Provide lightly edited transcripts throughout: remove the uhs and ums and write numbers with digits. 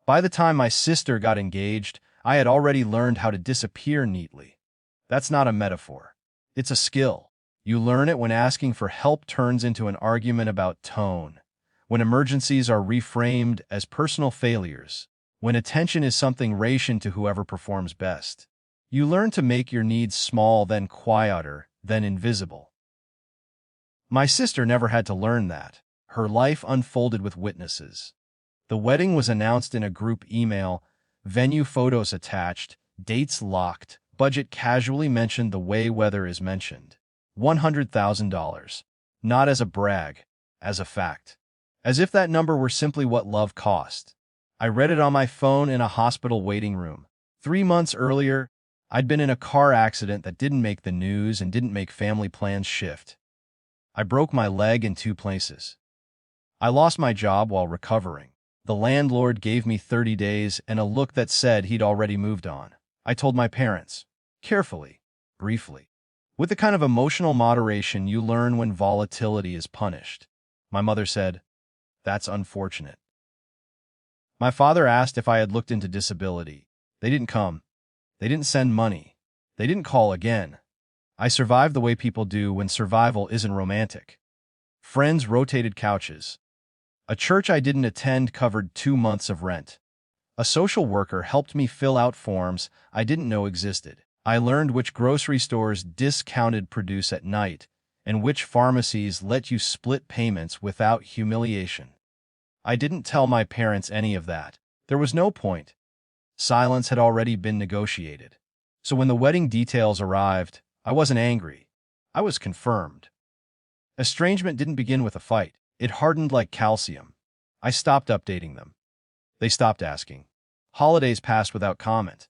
By the time my sister got engaged, I had already learned how to disappear neatly. That's not a metaphor. It's a skill. You learn it when asking for help turns into an argument about tone, when emergencies are reframed as personal failures, when attention is something rationed to whoever performs best. You learn to make your needs small, then quieter, then invisible. My sister never had to learn that. Her life unfolded with witnesses. The wedding was announced in a group email, venue photos attached, dates locked, budget casually mentioned the way weather is mentioned. $100,000. Not as a brag, as a fact. As if that number were simply what love cost. I read it on my phone in a hospital waiting room. 3 months earlier, I'd been in a car accident that didn't make the news and didn't make family plans shift. I broke my leg in 2 places. I lost my job while recovering. The landlord gave me 30 days and a look that said he'd already moved on. I told my parents, carefully, briefly, with the kind of emotional moderation you learn when volatility is punished. My mother said, "That's unfortunate." My father asked if I had looked into disability. They didn't come. They didn't send money. They didn't call again. I survived the way people do when survival isn't romantic. Friends rotated couches. A church I didn't attend covered 2 months of rent. A social worker helped me fill out forms I didn't know existed. I learned which grocery stores discounted produce at night and which pharmacies let you split payments without humiliation. I didn't tell my parents any of that. There was no point. Silence had already been negotiated. So when the wedding details arrived, I wasn't angry. I was confirmed. Estrangement didn't begin with a fight. It hardened like calcium. I stopped updating them. They stopped asking. Holidays passed without comment.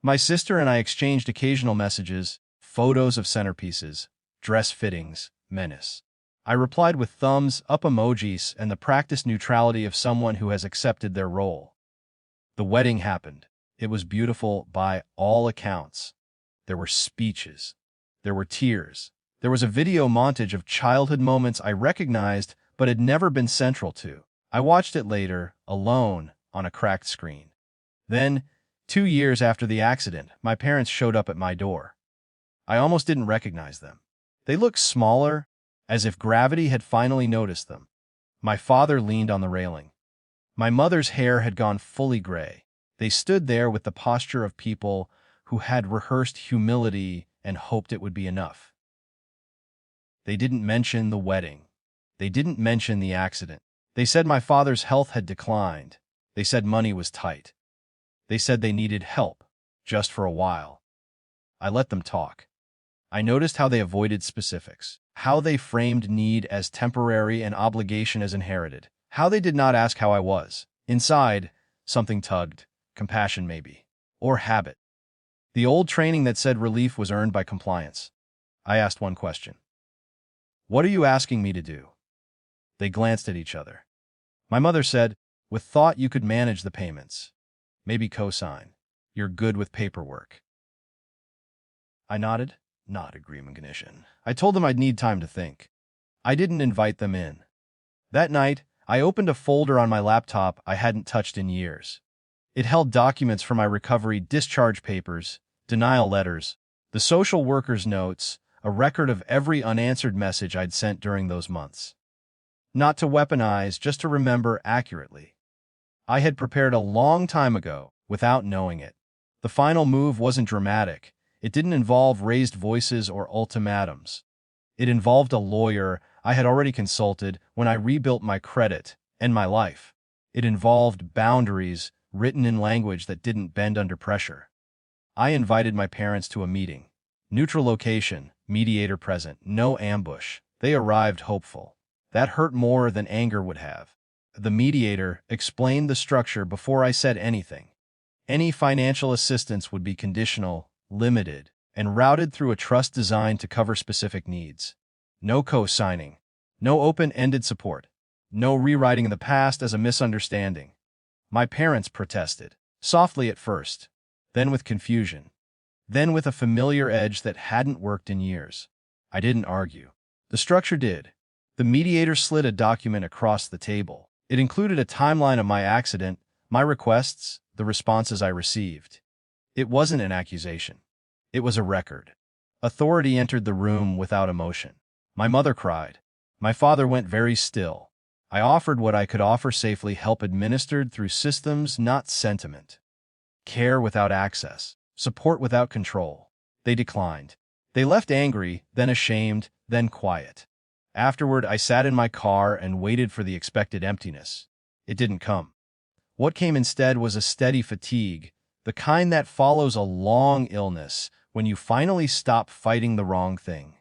My sister and I exchanged occasional messages, photos of centerpieces, dress fittings, menace. I replied with thumbs up emojis and the practiced neutrality of someone who has accepted their role. The wedding happened. It was beautiful by all accounts. There were speeches. There were tears. There was a video montage of childhood moments I recognized but had never been central to. I watched it later, alone, on a cracked screen. Then, 2 years after the accident, my parents showed up at my door. I almost didn't recognize them. They looked smaller, as if gravity had finally noticed them. My father leaned on the railing. My mother's hair had gone fully gray. They stood there with the posture of people who had rehearsed humility and hoped it would be enough. They didn't mention the wedding. They didn't mention the accident. They said my father's health had declined. They said money was tight. They said they needed help, just for a while. I let them talk. I noticed how they avoided specifics, how they framed need as temporary and obligation as inherited, how they did not ask how I was. Inside, something tugged, compassion maybe, or habit. The old training that said relief was earned by compliance. I asked one question. "What are you asking me to do?" They glanced at each other. My mother said, "With thought you could manage the payments. Maybe co-sign. You're good with paperwork." I nodded. Not agreement condition. I told them I'd need time to think. I didn't invite them in. That night, I opened a folder on my laptop I hadn't touched in years. It held documents for my recovery, discharge papers, denial letters, the social worker's notes, a record of every unanswered message I'd sent during those months. Not to weaponize, just to remember accurately. I had prepared a long time ago, without knowing it. The final move wasn't dramatic. It didn't involve raised voices or ultimatums. It involved a lawyer I had already consulted when I rebuilt my credit and my life. It involved boundaries written in language that didn't bend under pressure. I invited my parents to a meeting. Neutral location, mediator present, no ambush. They arrived hopeful. That hurt more than anger would have. The mediator explained the structure before I said anything. Any financial assistance would be conditional, limited, and routed through a trust designed to cover specific needs. No co-signing. No open-ended support. No rewriting the past as a misunderstanding. My parents protested, softly at first, then with confusion, then with a familiar edge that hadn't worked in years. I didn't argue. The structure did. The mediator slid a document across the table. It included a timeline of my accident, My requests, the responses I received. It wasn't an accusation. It was a record. Authority entered the room without emotion. My mother cried. My father went very still. I offered what I could offer safely, help administered through systems, not sentiment. Care without access. Support without control. They declined. They left angry, then ashamed, then quiet. Afterward, I sat in my car and waited for the expected emptiness. It didn't come. What came instead was a steady fatigue, the kind that follows a long illness when you finally stop fighting the wrong thing.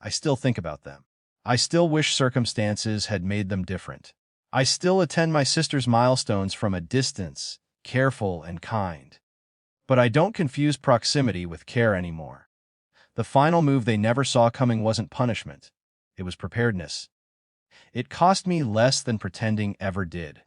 I still think about them. I still wish circumstances had made them different. I still attend my sister's milestones from a distance, careful and kind. But I don't confuse proximity with care anymore. The final move they never saw coming wasn't punishment. It was preparedness. It cost me less than pretending ever did.